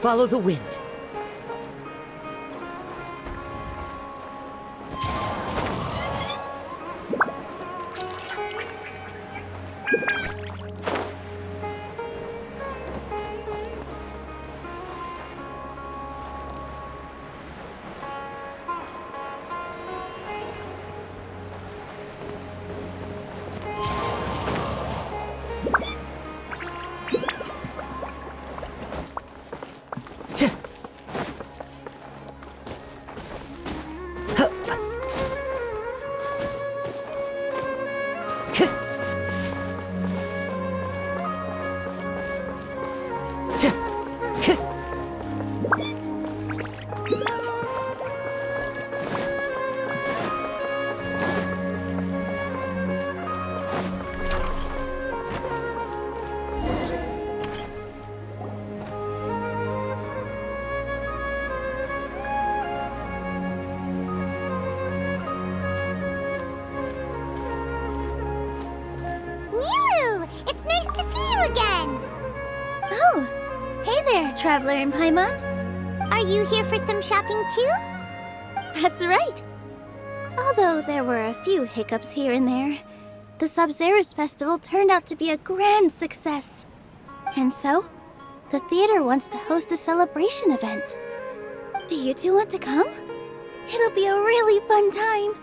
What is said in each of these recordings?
Follow the wind. It's nice to see you again! Oh, hey there, Traveler and Paimon. Are you here for some shopping too? That's right. Although there were a few hiccups here and there, the Sub-Zerus Festival turned out to be a grand success. And so, the theater wants to host a celebration event. Do you two want to come? It'll be a really fun time.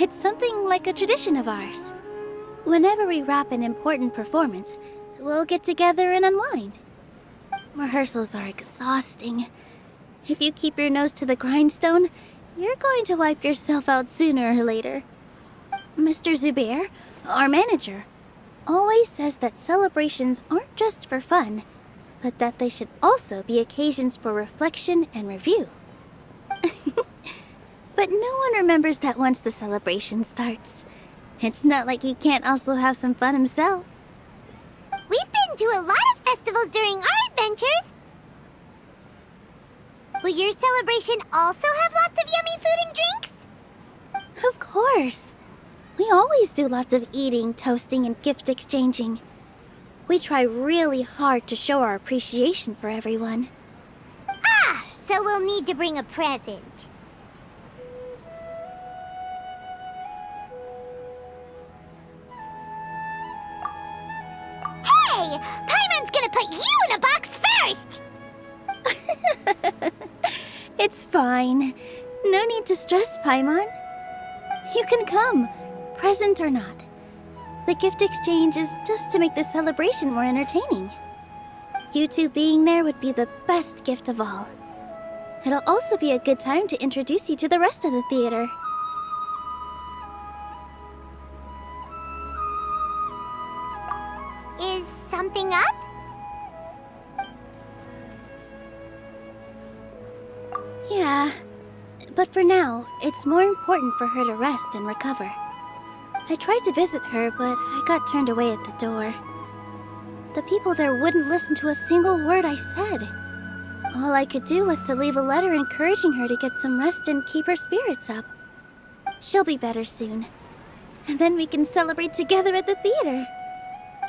It's something like a tradition of ours. Whenever we wrap an important performance, we'll get together and unwind. Rehearsals are exhausting. If you keep your nose to the grindstone, you're going to wipe yourself out sooner or later. Mr. Zubair, our manager, always says that celebrations aren't just for fun, but that they should also be occasions for reflection and review. But no one remembers that once the celebration starts. It's not like he can't also have some fun himself. We've been to a lot of festivals during our adventures. Will your celebration also have lots of yummy food and drinks? Of course. We always do lots of eating, toasting, and gift exchanging. We try really hard to show our appreciation for everyone. Ah, so we'll need to bring a present. Hey! Paimon's gonna put you in a box first! It's fine. No need to stress, Paimon. You can come, present or not. The gift exchange is just to make the celebration more entertaining. You two being there would be the best gift of all. It'll also be a good time to introduce you to the rest of the theater. Is something up? Yeah, but for now, it's more important for her to rest and recover. I tried to visit her, but I got turned away at the door. The people there wouldn't listen to a single word I said. All I could do was to leave a letter encouraging her to get some rest and keep her spirits up. She'll be better soon. And then we can celebrate together at the theater.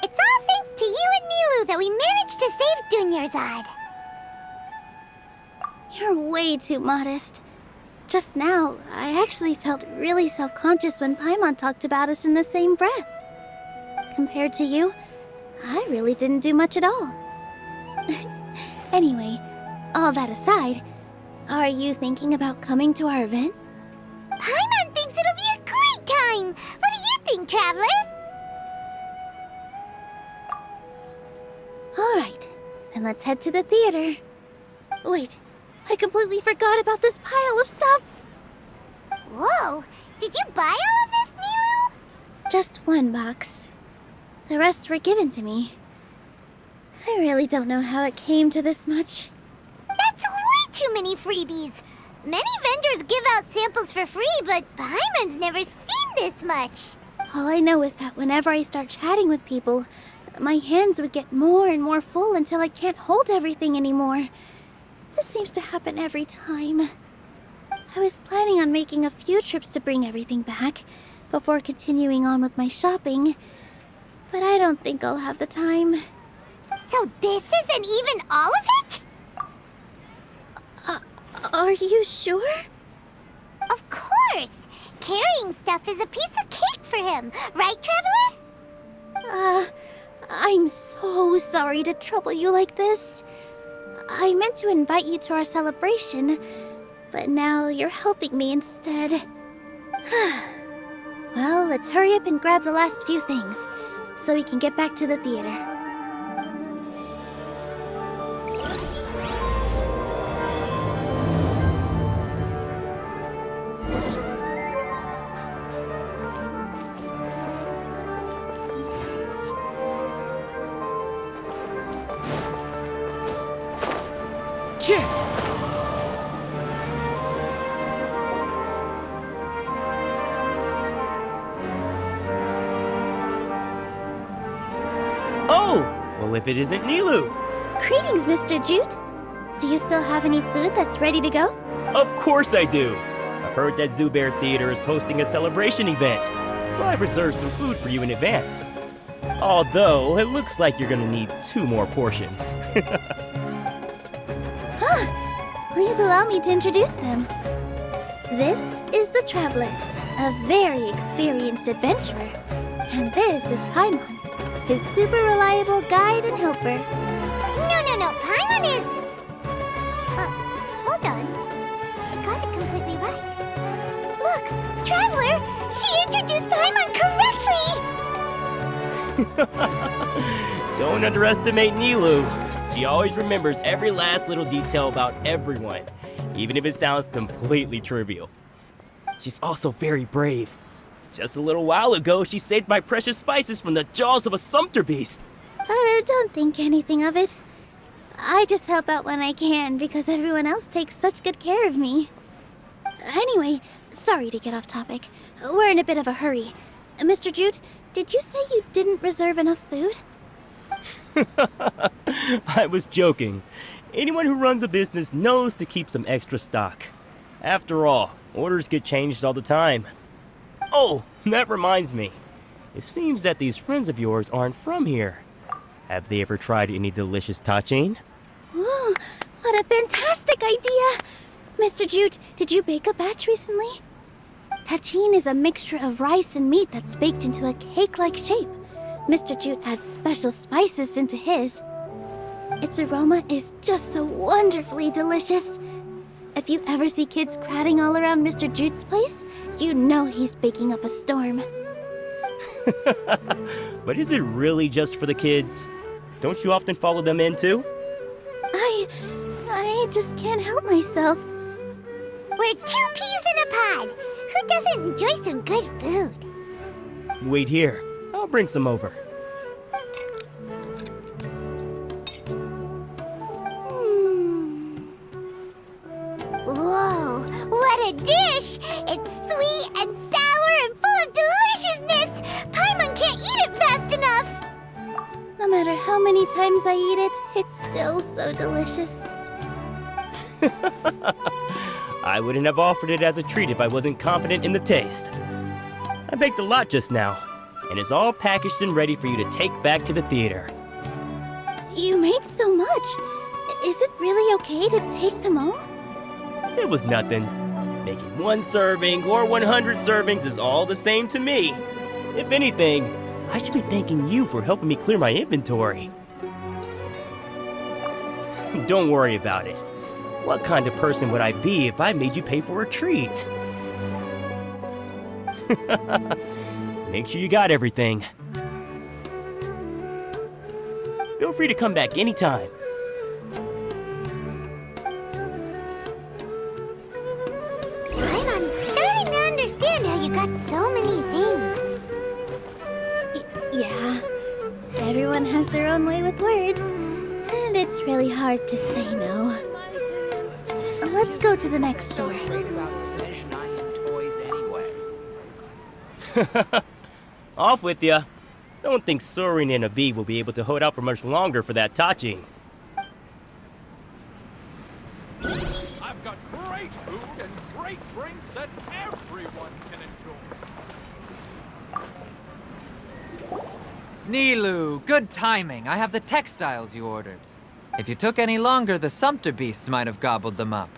It's all thanks to you and Nilu that we managed to save Dunyarzad. You're way too modest. Just now, I actually felt really self-conscious when Paimon talked about us in the same breath. Compared to you, I really didn't do much at all. Anyway, all that aside, are you thinking about coming to our event? Paimon thinks it'll be a great time! What do you think, Traveler? Alright, Then let's head to the theater. Wait, I completely forgot about this pile of stuff. Whoa! Did you buy all of this, Nilu? Just one box. The rest were given to me. I really don't know how it came to this much. That's way too many freebies. Many vendors give out samples for free, but Paimon's never seen this much. All I know is that whenever I start chatting with people, my hands would get more and more full until I can't hold everything anymore. This seems to happen every time. I was planning on making a few trips to bring everything back before continuing on with my shopping, but I don't think I'll have the time. So this isn't even all of it? Are you sure? Of course! Carrying stuff is a piece of cake for him, right, Traveler? I'm so sorry to trouble you like this. I meant to invite you to our celebration, but now you're helping me instead. Well, let's hurry up and grab the last few things, so we can get back to the theater. Oh! Well, if it isn't Nilu! Greetings, Mr. Jute. Do you still have any food that's ready to go? Of course I do! I've heard that Zubair Theater is hosting a celebration event, so I reserved some food for you in advance. Although, it looks like you're gonna need 2 more portions. Please allow me to introduce them. This is the Traveler, a very experienced adventurer. And this is Paimon, his super reliable guide and helper. No, Paimon is... hold on. She got it completely right. Look, Traveler! She introduced Paimon correctly! Don't underestimate Nilu. She always remembers every last little detail about everyone, even if it sounds completely trivial. She's also very brave. Just a little while ago, she saved my precious spices from the jaws of a sumpter beast. Don't think anything of it. I just help out when I can because everyone else takes such good care of me. Anyway, sorry to get off topic. We're in a bit of a hurry. Mr. Jute, did you say you didn't reserve enough food? I was joking. Anyone who runs a business knows to keep some extra stock. After all, orders get changed all the time. Oh, that reminds me. It seems that these friends of yours aren't from here. Have they ever tried any delicious tachin? Ooh, what a fantastic idea! Mr. Jute, did you bake a batch recently? Tachin is a mixture of rice and meat that's baked into a cake-like shape. Mr. Jute adds special spices into his. Its aroma is just so wonderfully delicious. If you ever see kids crowding all around Mr. Jute's place, you know he's baking up a storm. But is it really just for the kids? Don't you often follow them in too? I just can't help myself. We're 2 peas in a pod. Who doesn't enjoy some good food? Wait here. I'll bring some over. Whoa, what a dish! It's sweet and sour and full of deliciousness! Paimon can't eat it fast enough! No matter how many times I eat it, it's still so delicious. I wouldn't have offered it as a treat if I wasn't confident in the taste. I baked a lot just now, and it's all packaged and ready for you to take back to the theater. You made so much. Is it really okay to take them all? It was nothing. Making 1 serving or 100 servings is all the same to me. If anything, I should be thanking you for helping me clear my inventory. Don't worry about it. What kind of person would I be if I made you pay for a treat? Make sure you got everything. Feel free to come back anytime. has their own way with words, and it's really hard to say no. Let's go to the next store. Off with ya. Don't think Soren and a bee will be able to hold out for much longer for that touching. I've got great food and great drinks that everyone can enjoy. Nilu, good timing. I have the textiles you ordered. If you took any longer, the Sumpter beasts might have gobbled them up.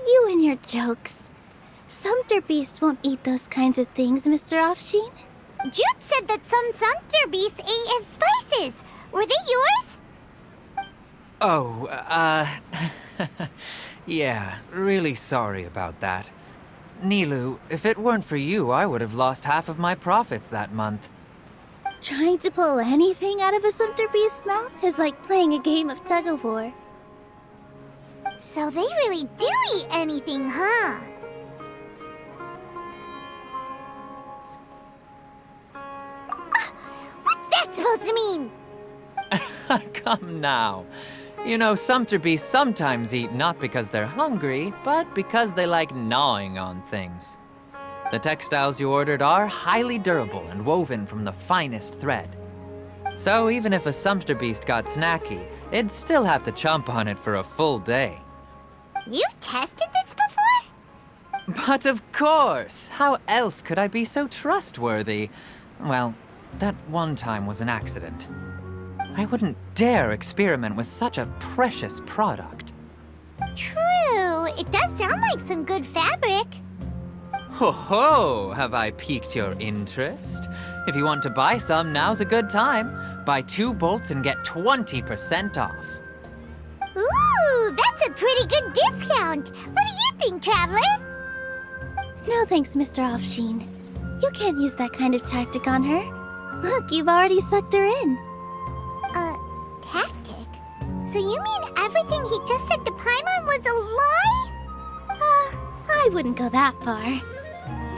You and your jokes. Sumpter beasts won't eat those kinds of things, Mr. Offsheen. Jude said that some Sumpter beasts ate his spices. Were they yours? Oh, yeah, really sorry about that. Nilu, if it weren't for you, I would have lost half of my profits that month. Trying to pull anything out of a Sumpter beast's mouth is like playing a game of tug-of-war. So they really do eat anything, huh? What's that supposed to mean? Come now. You know, Sumpter beasts sometimes eat not because they're hungry, but because they like gnawing on things. The textiles you ordered are highly durable and woven from the finest thread. So even if a Sumpter beast got snacky, it'd still have to chomp on it for a full day. You've tested this before? But of course! How else could I be so trustworthy? Well, that one time was an accident. I wouldn't dare experiment with such a precious product. True. It does sound like some good fabric. Ho ho! Have I piqued your interest? If you want to buy some, now's a good time. Buy 2 bolts and get 20% off. Ooh, that's a pretty good discount. What do you think, Traveler? No thanks, Mr. Offsheen. You can't use that kind of tactic on her. Look, you've already sucked her in. Tactic? So you mean everything he just said to Paimon was a lie? I wouldn't go that far.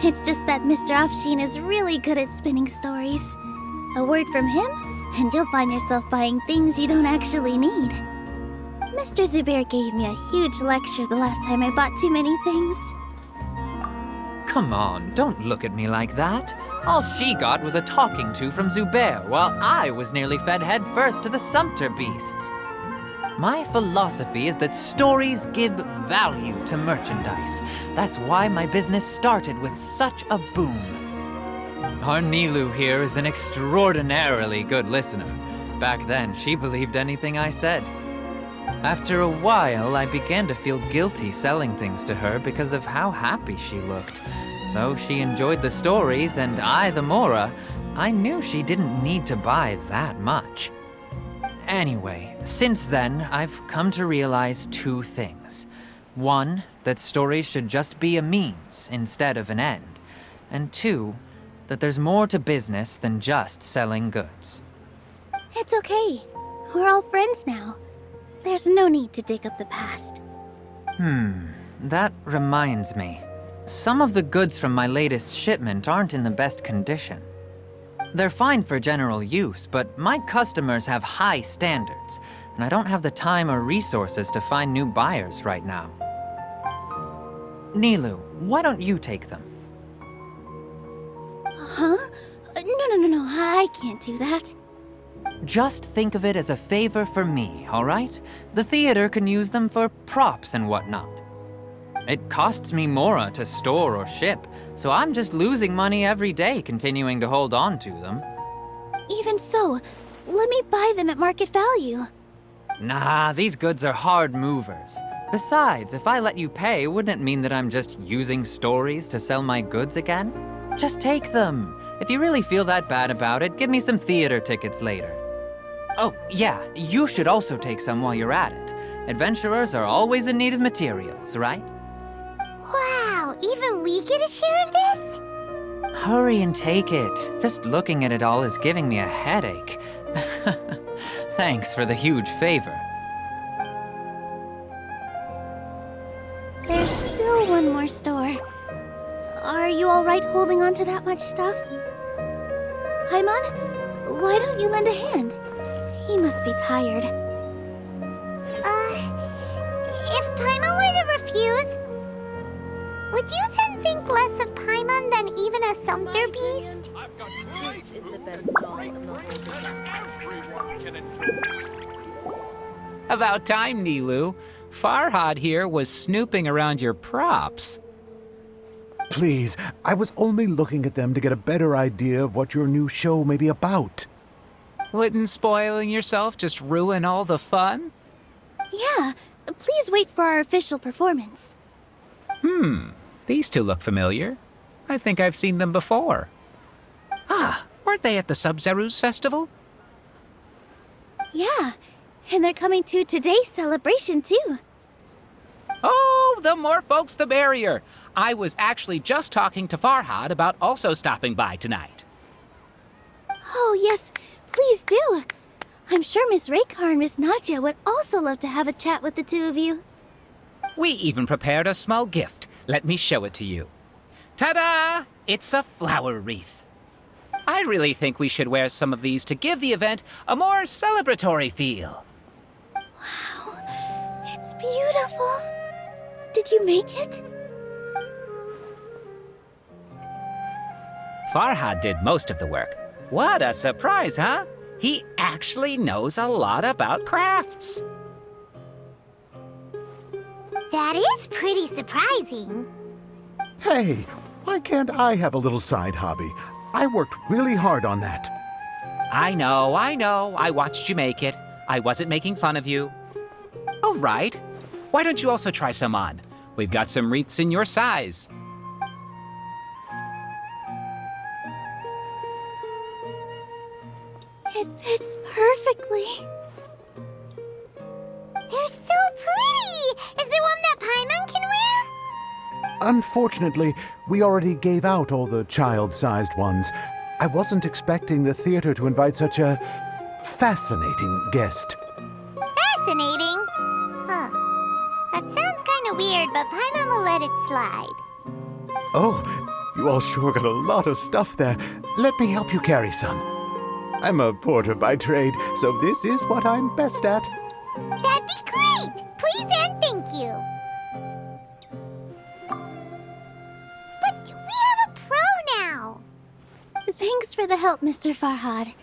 It's just that Mr. Offsheen is really good at spinning stories. A word from him, and you'll find yourself buying things you don't actually need. Mr. Zubair gave me a huge lecture the last time I bought too many things. Come on, don't look at me like that. All she got was a talking to from Zubair, while I was nearly fed headfirst to the Sumpter beasts. My philosophy is that stories give value to merchandise. That's why my business started with such a boom. Our Nilu here is an extraordinarily good listener. Back then, she believed anything I said. After a while, I began to feel guilty selling things to her because of how happy she looked. Though she enjoyed the stories and I the Mora, I knew she didn't need to buy that much. Anyway, since then, I've come to realize 2 things. 1, that stories should just be a means instead of an end. And 2, that there's more to business than just selling goods. It's okay. We're all friends now. There's no need to dig up the past. That reminds me. Some of the goods from my latest shipment aren't in the best condition. They're fine for general use, but my customers have high standards, and I don't have the time or resources to find new buyers right now. Nilu, why don't you take them? Huh? No, I can't do that. Just think of it as a favor for me, all right? The theater can use them for props and whatnot. It costs me Mora to store or ship, so I'm just losing money every day continuing to hold on to them. Even so, let me buy them at market value. Nah, these goods are hard movers. Besides, if I let you pay, wouldn't it mean that I'm just using stories to sell my goods again? Just take them. If you really feel that bad about it, give me some theater tickets later. Oh, yeah, you should also take some while you're at it. Adventurers are always in need of materials, right? Wow, even we get a share of this? Hurry and take it. Just looking at it all is giving me a headache. Thanks for the huge favor. There's still one more store. Are you all right holding on to that much stuff? Paimon, why don't you lend a hand? He must be tired. If Paimon were to refuse, would you then think less of Paimon than even a Sumter beast? I've got great This is the food best and stall great in the drinks whole that everyone can enjoy. About time, Nilu. Farhad here was snooping around your props. Please, I was only looking at them to get a better idea of what your new show may be about. Wouldn't spoiling yourself just ruin all the fun? Yeah, please wait for our official performance. These two look familiar. I think I've seen them before. Ah, weren't they at the Sub-Zerus festival? Yeah, and they're coming to today's celebration too. Oh, the more folks the merrier. I was actually just talking to Farhad about also stopping by tonight. Oh yes, please do. I'm sure Miss Raykar and Miss Nadja would also love to have a chat with the two of you. We even prepared a small gift. Let me show it to you. Ta-da! It's a flower wreath. I really think we should wear some of these to give the event a more celebratory feel. It's beautiful. Did you make it? Farhad did most of the work. What a surprise, huh? He actually knows a lot about crafts. That is pretty surprising. Hey, why can't I have a little side hobby? I worked really hard on that. I know. I watched you make it. I wasn't making fun of you. All right. Why don't you also try some on? We've got some wreaths in your size. It fits perfectly. They're so pretty! Is there one that Paimon can wear? Unfortunately, we already gave out all the child-sized ones. I wasn't expecting the theater to invite such a fascinating guest. Fascinating. Huh. That sounds kind of weird, but Paimon will let it slide. Oh, you all sure got a lot of stuff there. Let me help you carry some. I'm a porter by trade, so this is what I'm best at. That'd be great! Please and thank you. But we have a pro now. Thanks for the help, Mr. Farhad.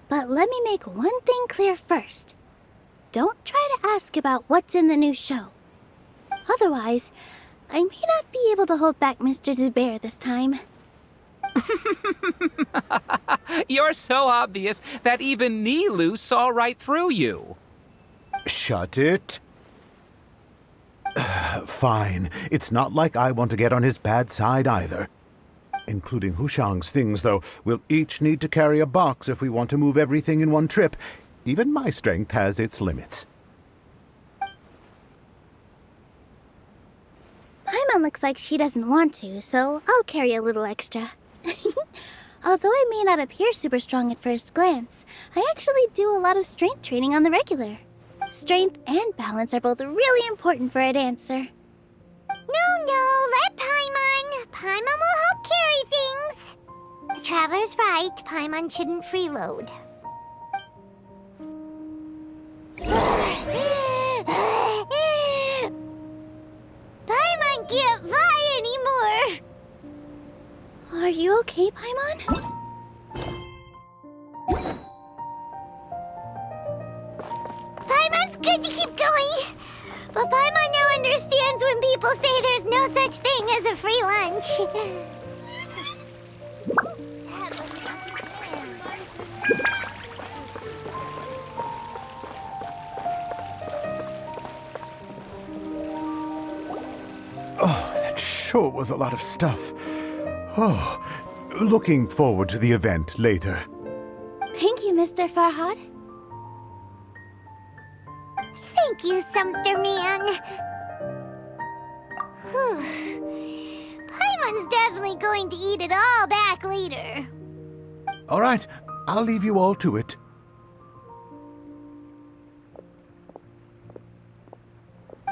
But let me make one thing clear first. Don't try to ask about what's in the new show. Otherwise, I may not be able to hold back Mr. Zubair this time. You're so obvious that even Nilu saw right through you. Shut it. Fine. It's not like I want to get on his bad side either. Including Hushang's things, though. We'll each need to carry a box if we want to move everything in one trip. Even my strength has its limits. Paimon looks like she doesn't want to, so I'll carry a little extra. Although I may not appear super strong at first glance, I actually do a lot of strength training on the regular. Strength and balance are both really important for a dancer. No, let Paimon. Paimon will help carry things. The Traveler's right. Paimon shouldn't freeload. Paimon can't fly anymore. Are you okay, Paimon? Paimon's good to keep going. But Paimon now understands when people say there's no such thing as a free lunch. Oh, that sure was a lot of stuff. Oh, looking forward to the event later. Thank you, Mr. Farhad. Thank you, Sumter Man. Whew. Paimon's definitely going to eat it all back later. All right, I'll leave you all to it.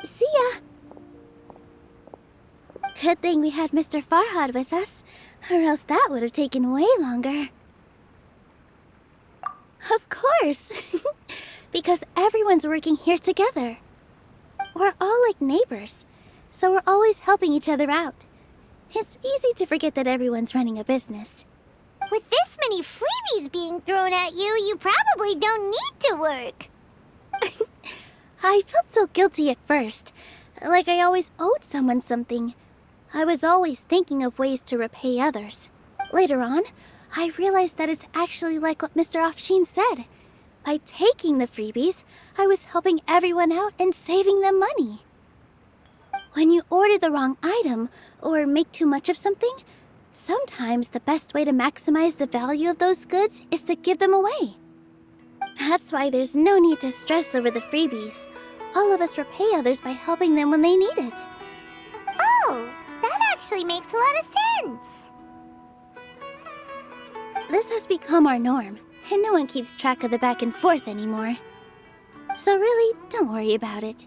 See ya. Good thing we had Mr. Farhad with us, or else that would have taken way longer. Of course. Because everyone's working here together. We're all like neighbors, so we're always helping each other out. It's easy to forget that everyone's running a business. With this many freebies being thrown at you, you probably don't need to work. I felt so guilty at first, like I always owed someone something. I was always thinking of ways to repay others. Later on, I realized that it's actually like what Mr. Afshin said. By taking the freebies, I was helping everyone out and saving them money. When you order the wrong item or make too much of something, sometimes the best way to maximize the value of those goods is to give them away. That's why there's no need to stress over the freebies. All of us repay others by helping them when they need it. Oh, that actually makes a lot of sense. This has become our norm, and no one keeps track of the back and forth anymore. So really, don't worry about it.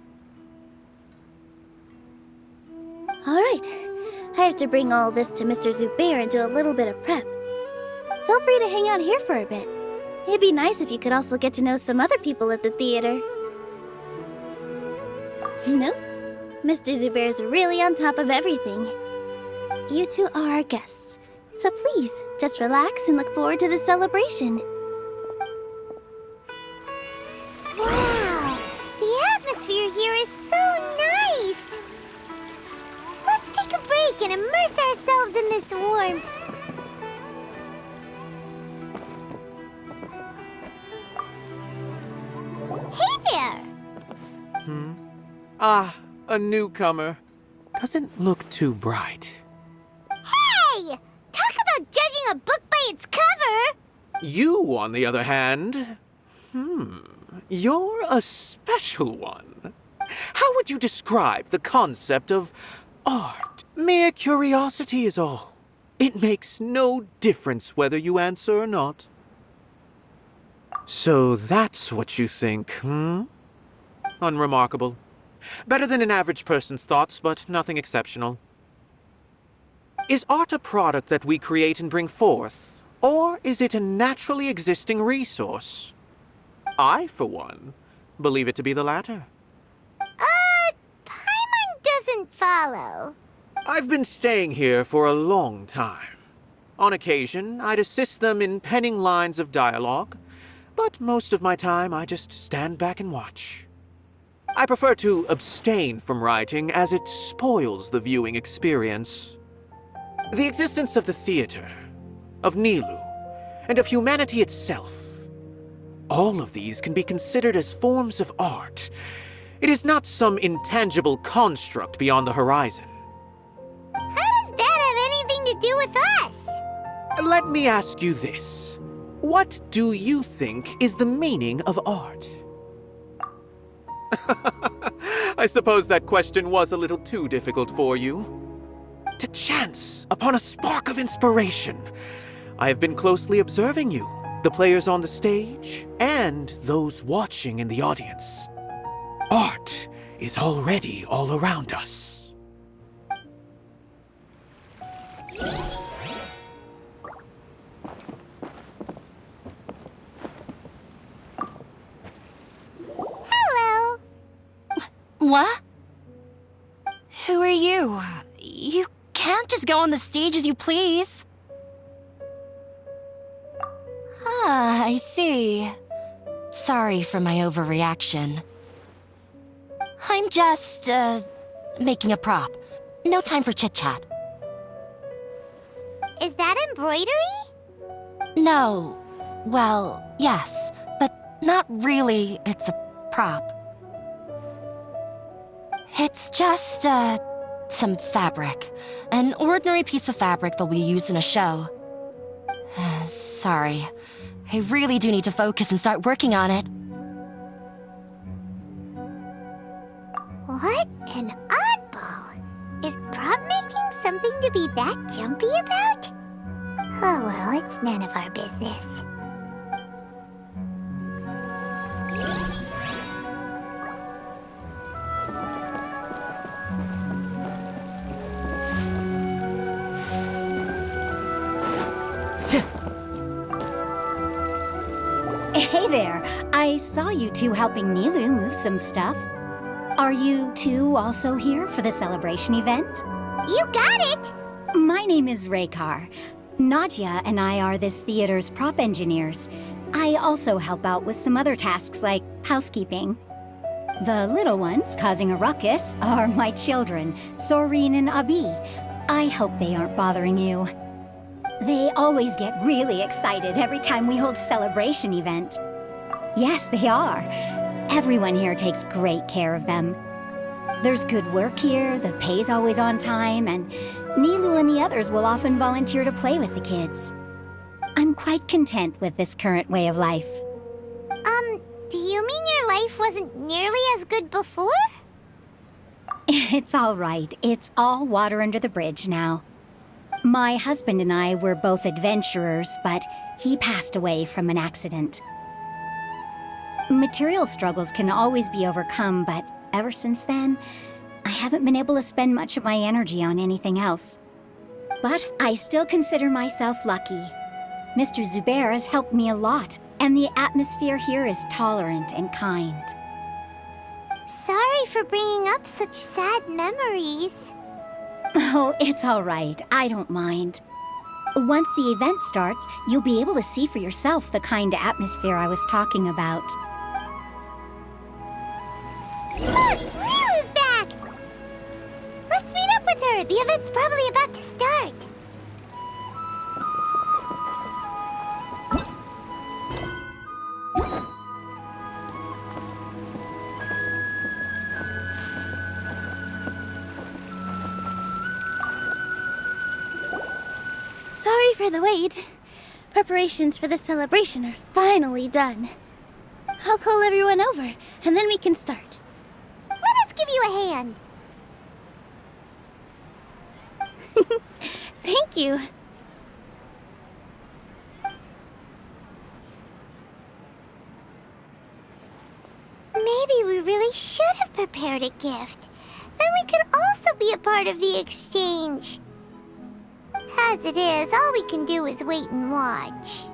Alright, I have to bring all this to Mr. Zubair and do a little bit of prep. Feel free to hang out here for a bit. It'd be nice if you could also get to know some other people at the theater. Nope. Mr. Zubair's really on top of everything. You two are our guests, so please, just relax and look forward to the celebration. Wow, the atmosphere here is so nice. Let's take a break and immerse ourselves in this warmth. Hey there! Ah, a newcomer. Doesn't look too bright. Hey! Talk about judging a book by its cover! You, on the other hand, you're a special one. How would you describe the concept of art? Mere curiosity is all. It makes no difference whether you answer or not. So that's what you think, Unremarkable. Better than an average person's thoughts, but nothing exceptional. Is art a product that we create and bring forth, or is it a naturally existing resource? I, for one, believe it to be the latter. Paimon doesn't follow. I've been staying here for a long time. On occasion, I'd assist them in penning lines of dialogue, but most of my time I just stand back and watch. I prefer to abstain from writing as it spoils the viewing experience. The existence of the theater, of Nilu, and of humanity itself, all of these can be considered as forms of art. It is not some intangible construct beyond the horizon. How does that have anything to do with us? Let me ask you this. What do you think is the meaning of art? I suppose that question was a little too difficult for you. To chance upon a spark of inspiration, I have been closely observing you, the players on the stage, and those watching in the audience. Art is already all around us. Hello. What? Who are you? You can't just go on the stage as you please. Ah, I see. Sorry for my overreaction. I'm just, making a prop. No time for chit-chat. Is that embroidery? No. Well, yes, but not really. It's a prop. It's just, some fabric. An ordinary piece of fabric that we use in a show. Sorry. I really do need to focus and start working on it. What an oddball. Is prop making something to be that jumpy about? Oh well, it's none of our business. Hey there. I saw you two helping Nilu move some stuff. Are you two also here for the celebration event? You got it! My name is Raykar. Nadia and I are this theater's prop engineers. I also help out with some other tasks like housekeeping. The little ones causing a ruckus are my children, Soreen and Abi. I hope they aren't bothering you. They always get really excited every time we hold a celebration event. Yes, they are. Everyone here takes great care of them. There's good work here, the pay's always on time, and Nilu and the others will often volunteer to play with the kids. I'm quite content with this current way of life. Do you mean your life wasn't nearly as good before? It's all right. It's all water under the bridge now. My husband and I were both adventurers, but he passed away from an accident. Material struggles can always be overcome, but ever since then, I haven't been able to spend much of my energy on anything else. But I still consider myself lucky. Mr. Zubair has helped me a lot, and the atmosphere here is tolerant and kind. Sorry for bringing up such sad memories. Oh, it's all right. I don't mind. Once the event starts, you'll be able to see for yourself the kind of atmosphere I was talking about. Look! Nilu's back! Let's meet up with her. The event's probably about to start. Sorry for the wait. Preparations for the celebration are finally done. I'll call everyone over, and then we can start. Let us give you a hand. Thank you. Maybe we really should have prepared a gift. Then we could also be a part of the exchange. As it is, all we can do is wait and watch.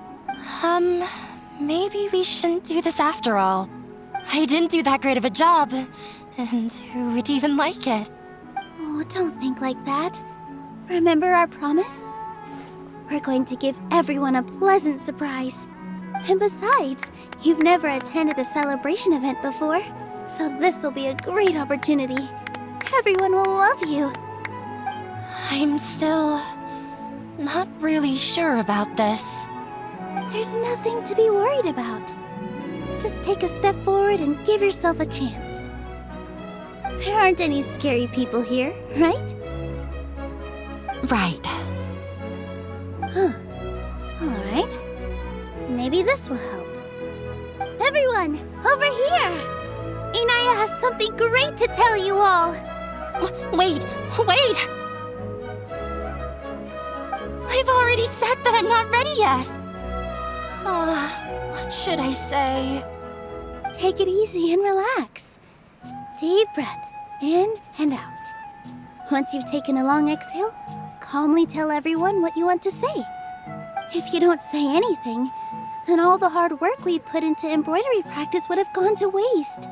Maybe we shouldn't do this after all. I didn't do that great of a job, and who would even like it? Oh, don't think like that. Remember our promise? We're going to give everyone a pleasant surprise. And besides, you've never attended a celebration event before, so this will be a great opportunity. Everyone will love you. I'm still not really sure about this. There's nothing to be worried about. Just take a step forward and give yourself a chance. There aren't any scary people here, right? Right. Huh. All right. Maybe this will help. Everyone, over here! Inaya has something great to tell you all. Wait! I've already said that I'm not ready yet. What should I say? Take it easy and relax. Deep breath, in and out. Once you've taken a long exhale, calmly tell everyone what you want to say. If you don't say anything, then all the hard work we put into embroidery practice would have gone to waste.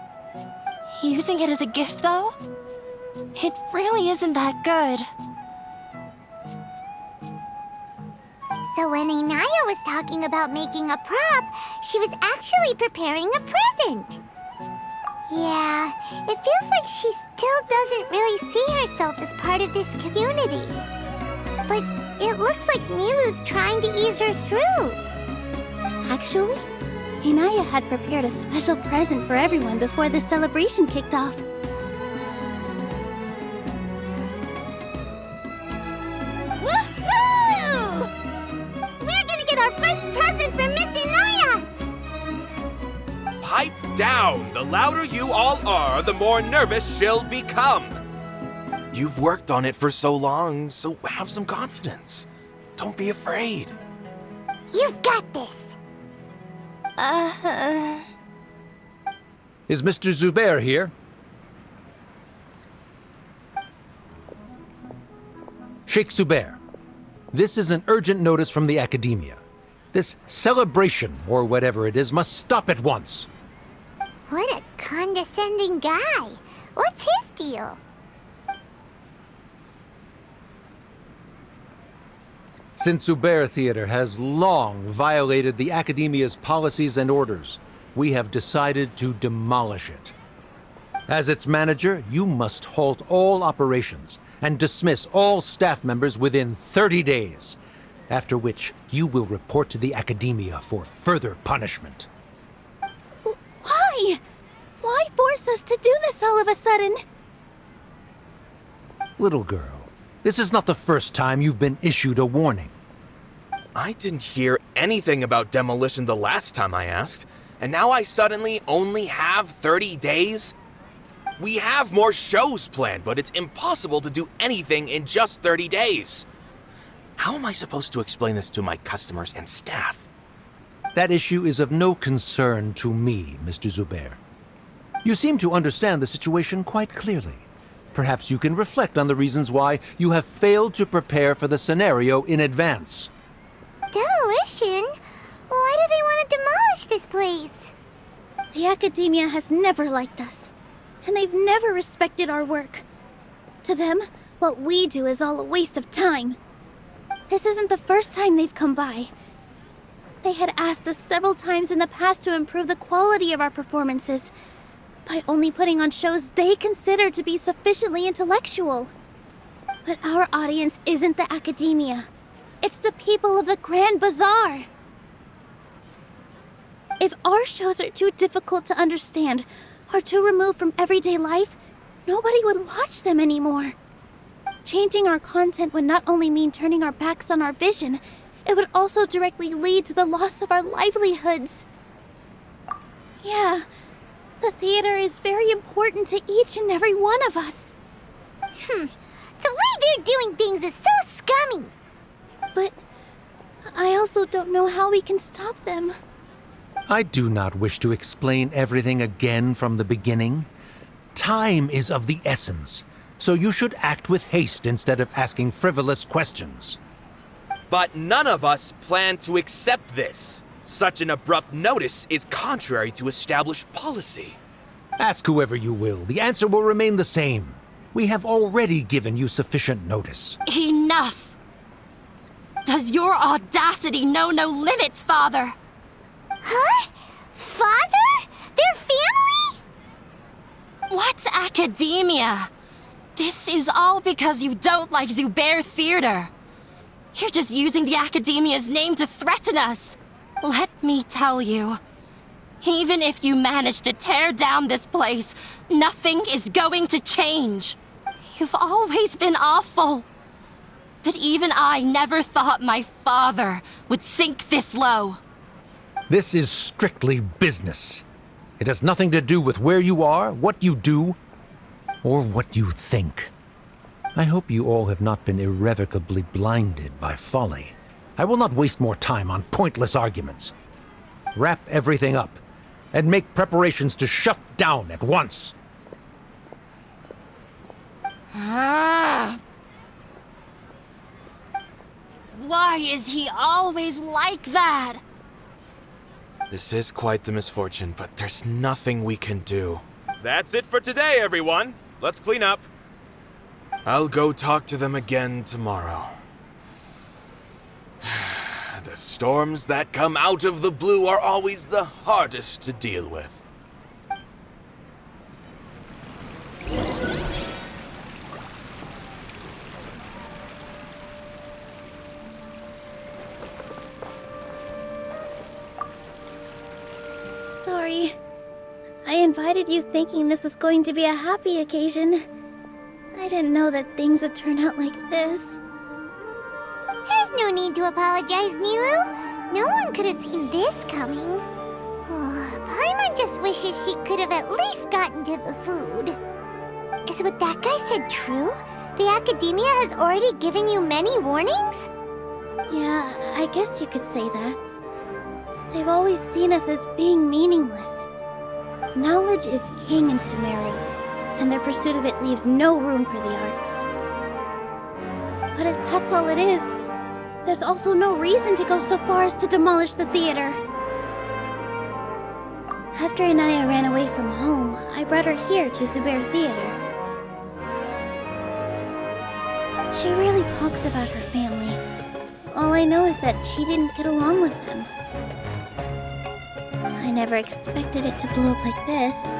Using it as a gift, though? It really isn't that good. So when Inaya was talking about making a prop, she was actually preparing a present. Yeah, it feels like she still doesn't really see herself as part of this community. But it looks like Nilu's trying to ease her through. Actually, Inaya had prepared a special present for everyone before the celebration kicked off. Woohoo! We're gonna get our first present from Miss Inaya! Pipe down! The louder you all are, the more nervous she'll become. You've worked on it for so long, so have some confidence. Don't be afraid. You've got this. Is Mr. Zubair here? Sheikh Zubair, this is an urgent notice from the Academia. This celebration, or whatever it is, must stop at once. What a condescending guy. What's his deal? Since Zubair Theater has long violated the Academia's policies and orders, we have decided to demolish it. As its manager, you must halt all operations and dismiss all staff members within 30 days, after which you will report to the Academia for further punishment. Why? Why force us to do this all of a sudden? Little girl, this is not the first time you've been issued a warning. I didn't hear anything about demolition the last time I asked, and now I suddenly only have 30 days? We have more shows planned, but it's impossible to do anything in just 30 days. How am I supposed to explain this to my customers and staff? That issue is of no concern to me, Mr. Zubair. You seem to understand the situation quite clearly. Perhaps you can reflect on the reasons why you have failed to prepare for the scenario in advance. Demolition? Why do they want to demolish this place? The Academia has never liked us, and they've never respected our work. To them, what we do is all a waste of time. This isn't the first time they've come by. They had asked us several times in the past to improve the quality of our performances by only putting on shows they consider to be sufficiently intellectual. But our audience isn't the Academia. It's the people of the Grand Bazaar. If our shows are too difficult to understand or too removed from everyday life, nobody would watch them anymore. Changing our content would not only mean turning our backs on our vision, it would also directly lead to the loss of our livelihoods. Yeah, the theater is very important to each and every one of us. The way they're doing things is so scummy. But I also don't know how we can stop them. I do not wish to explain everything again from the beginning. Time is of the essence, so you should act with haste instead of asking frivolous questions. But none of us plan to accept this. Such an abrupt notice is contrary to established policy. Ask whoever you will. The answer will remain the same. We have already given you sufficient notice. Enough! Does your audacity know no limits, Father? Huh? Father? Their family? What academia? This is all because you don't like Zubair Theater. You're just using the Academia's name to threaten us. Let me tell you, even if you manage to tear down this place, nothing is going to change. You've always been awful. But even I never thought my father would sink this low. This is strictly business. It has nothing to do with where you are, what you do, or what you think. I hope you all have not been irrevocably blinded by folly. I will not waste more time on pointless arguments. Wrap everything up, and make preparations to shut down at once. Why is he always like that? This is quite the misfortune, but there's nothing we can do. That's it for today, everyone. Let's clean up. I'll go talk to them again tomorrow. The storms that come out of the blue are always the hardest to deal with. Sorry. I invited you thinking this was going to be a happy occasion. I didn't know that things would turn out like this. There's no need to apologize, Nilu. No one could have seen this coming. Paimon just wishes she could have at least gotten to the food. Is what that guy said true? The Academia has already given you many warnings? Yeah, I guess you could say that. They've always seen us as being meaningless. Knowledge is king in Sumeru, and their pursuit of it leaves no room for the arts. But if that's all it is, there's also no reason to go so far as to demolish the theater. After Anaya ran away from home, I brought her here to Zubair Theater. She rarely talks about her family. All I know is that she didn't get along with them. I never expected it to blow up like this.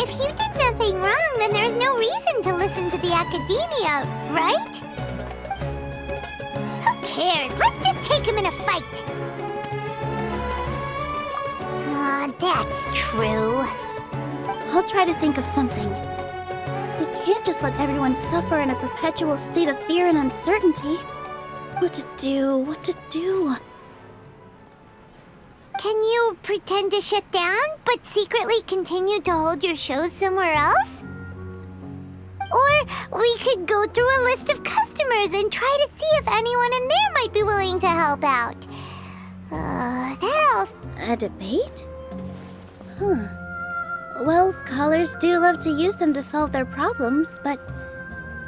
If you did nothing wrong, then there's no reason to listen to the academia, right? Who cares? Let's just take him in a fight. Aw, that's true. I'll try to think of something. We can't just let everyone suffer in a perpetual state of fear and uncertainty. What to do? What to do? Can you pretend to shut down, but secretly continue to hold your shows somewhere else? Or we could go through a list of customers and try to see if anyone in there might be willing to help out. That all... A debate? Huh. Well, scholars do love to use them to solve their problems, but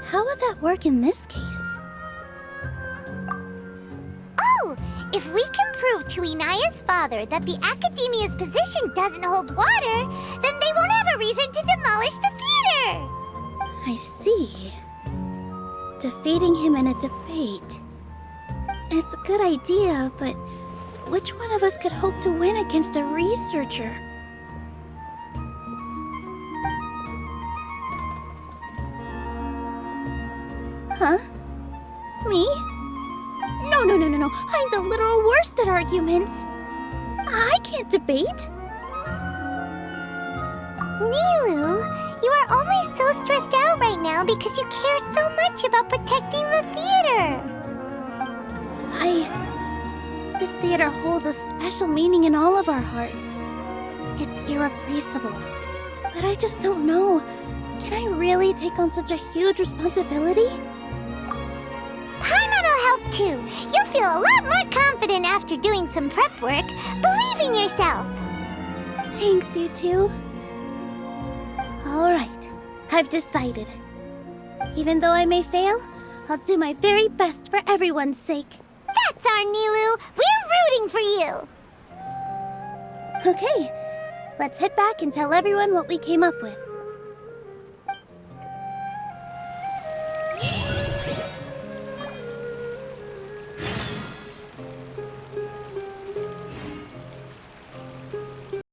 how would that work in this case? Oh! If we can prove to Inaya's father that the Academia's position doesn't hold water, then they won't have a reason to demolish the theater! I see. Defeating him in a debate. It's a good idea, but which one of us could hope to win against a researcher? Huh? Me? No. I'm the literal worst at arguments. I can't debate. Nilu, you are only so stressed out right now because you care so much about protecting the theater. This theater holds a special meaning in all of our hearts. It's irreplaceable. But I just don't know. Can I really take on such a huge responsibility? Paimon'll help too. You'll feel a lot more confident after doing some prep work. Believe in yourself. Thanks, you two. All right, I've decided. Even though I may fail, I'll do my very best for everyone's sake. That's our Nilu. We're rooting for you. Okay, let's head back and tell everyone what we came up with.